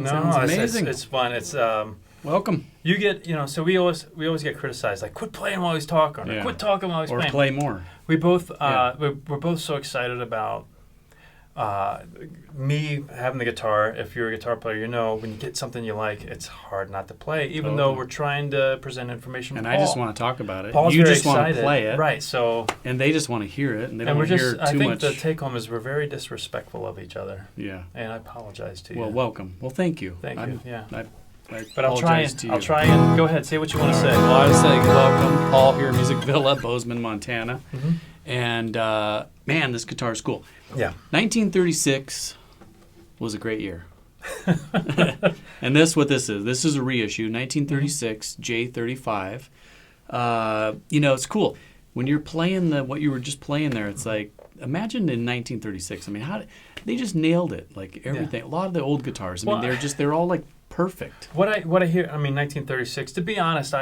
sounds amazing. It's fun. It's welcome. You get, so we always get criticized, like quit playing while he's talking, or quit talking while he's playing. Or play more. We both we're both so excited about me having the guitar. If you're a guitar player, when you get something you like, it's hard not to play, even though we're trying to present information. And I just want to talk about it. Paul's you very just want to play it, right? So and they just want to hear it, and they don't want to hear too much. I think the take home is we're very disrespectful of each other. Yeah. And I apologize to you. Well, welcome. Well, thank you. Thank you. Yeah. But I'll try and go ahead. Say what you want to say. Well, I was saying welcome, Paul here, Music Villa, Bozeman, Montana. Mm-hmm. And man, this guitar is cool. Yeah. 1936 was a great year. And this what this is. This is a reissue, 1936 J-35. It's cool. When you're playing what you were just playing there, it's like, imagine in 1936. I mean, they just nailed it. Like everything. A lot of the old guitars. I mean, they're all like perfect. What I hear, 1936. To be honest,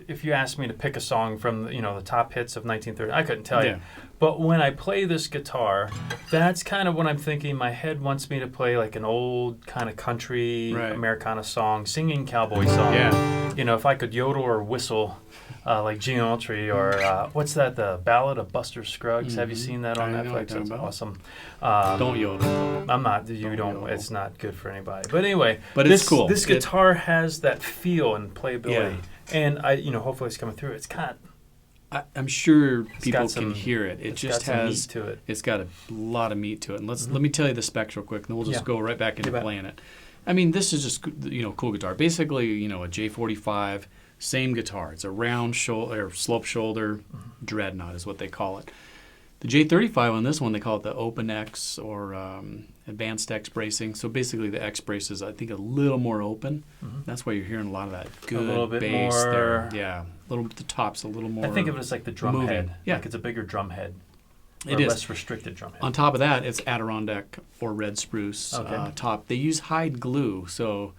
if you asked me to pick a song from the top hits of 1930, I couldn't tell you. But when I play this guitar, that's kind of what I'm thinking. My head wants me to play like an old kind of country Americana song, singing cowboy song. Yeah. If I could yodel or whistle. Like Geometry or what's that? The Ballad of Buster Scruggs. Mm-hmm. Have you seen that on Netflix? That's awesome. Don't yodel. I'm not. You don't. Yodel. It's not good for anybody. But anyway, it's cool. This guitar has that feel and playability, and hopefully it's coming through. It's got. I'm sure people can hear it. It just has meat to it. It's got a lot of meat to it. And let me tell you the specs real quick, and then we'll just go right back into playing it. I mean, this is just cool guitar. Basically, a J45. Same guitar. It's a round shoulder, or slope shoulder dreadnought is what they call it. The J35 on this one, they call it the Open X or Advanced X bracing. So basically the X brace is, I think, a little more open. Mm-hmm. That's why you're hearing a lot of that good bass there. Yeah, the top's a little more. I think of it as like the drum moving. head. Yeah. Like it's a bigger drum head. It is. Less restricted drum head. On top of that, it's Adirondack or red spruce top. They use hide glue. So,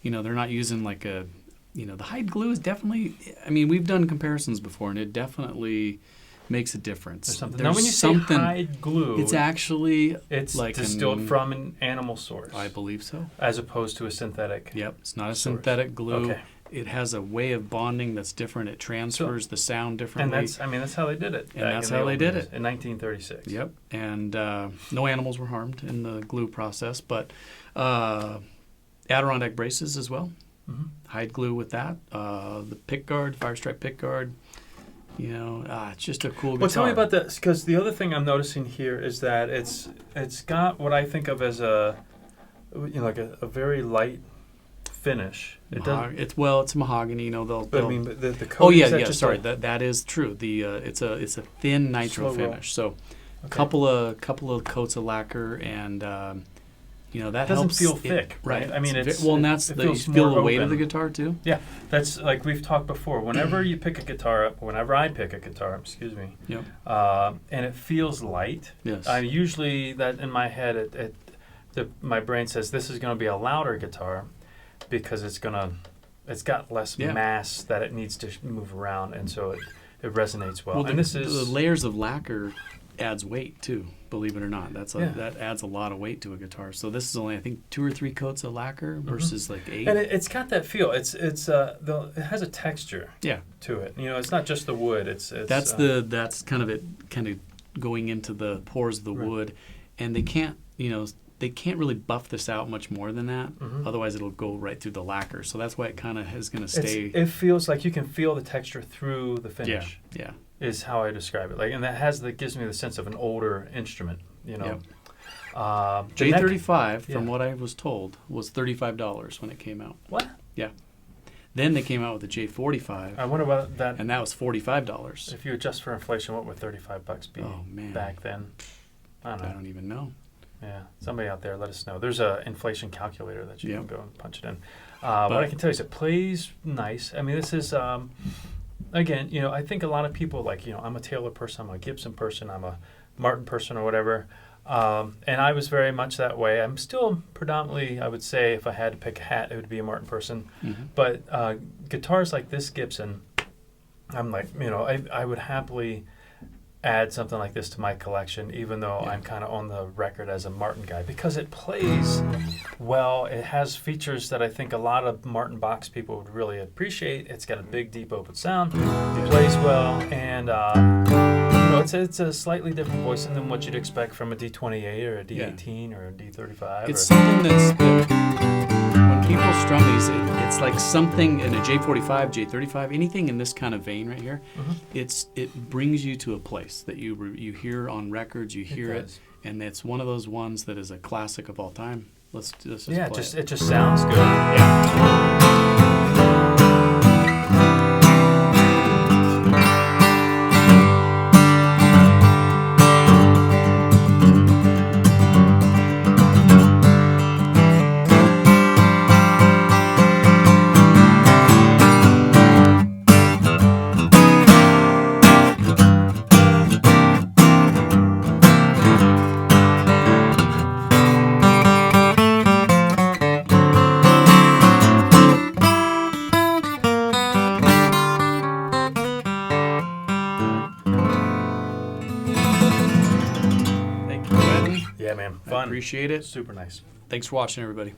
they're not using like a... the hide glue is definitely, we've done comparisons before, and it definitely makes a difference. There's something. Now, when you say hide glue, it's actually like distilled from an animal source. I believe so. As opposed to a synthetic. Yep, it's not a synthetic glue. Okay. It has a way of bonding that's different. It transfers the sound differently. And that's how they did it. And that's how they did it. In 1936. Yep, and no animals were harmed in the glue process, but Adirondack braces as well. Mm-hmm. Hide glue with that. The pick guard, fire stripe pick guard. It's just a cool guitar. Well, tell me about this, because the other thing I'm noticing here is that it's got what I think of as a very light finish. It's mahogany. The coating. Oh yeah. Sorry, that is true. It's a thin nitro finish. So, a couple of coats of lacquer and. That doesn't helps. feel thick, right? You feel the weight of the guitar too. Yeah, that's like we've talked before. Whenever you pick a guitar up, whenever I pick a guitar, excuse me, and it feels light. Yes. Usually that in my head, my brain says this is going to be a louder guitar because it's got less mass that it needs to move around, and so it resonates well. And the layers of lacquer adds weight too. Believe it or not, that adds a lot of weight to a guitar. So this is only, I think, 2 or 3 coats of lacquer versus like 8. And it's got that feel. It has a texture. To it. It's not just the wood. That's kind of going into the pores of the wood, and they can't really buff this out much more than that. Mm-hmm. Otherwise, it'll go right through the lacquer. So that's why it kind of is going to stay. It feels like you can feel the texture through the finish. Yeah. Is how I describe it. That gives me the sense of an older instrument. Yep. J-35, from what I was told, was $35 when it came out. What? Yeah. Then they came out with the J-45. I wonder about that. And that was $45. If you adjust for inflation, what would $35 be back then? I don't know. I don't even know. Yeah. Somebody out there, let us know. There's an inflation calculator that you can go and punch it in. What I can tell you is it plays nice. This is... Again, I think a lot of people I'm a Taylor person, I'm a Gibson person, I'm a Martin person or whatever. And I was very much that way. I'm still predominantly, I would say, if I had to pick a hat, it would be a Martin person. Mm-hmm. But guitars like this Gibson, I'm like, I would happily add something like this to my collection, even though I'm kind of on the record as a Martin guy, because it plays well. It has features that I think a lot of Martin box people would really appreciate. It's got a big, deep, open sound. It plays well, and it's a slightly different voicing than what you'd expect from a D28 or a D18 or a D35. It's something when people strum these, it's like something in a J45, J35, anything in this kind of vein right here. It brings you to a place that you hear on records, you hear it, and it's one of those ones that is a classic of all time. Let's just play it. It just sounds good. Yeah. Yeah, man. Fun. I appreciate it. Super nice. Thanks for watching, everybody.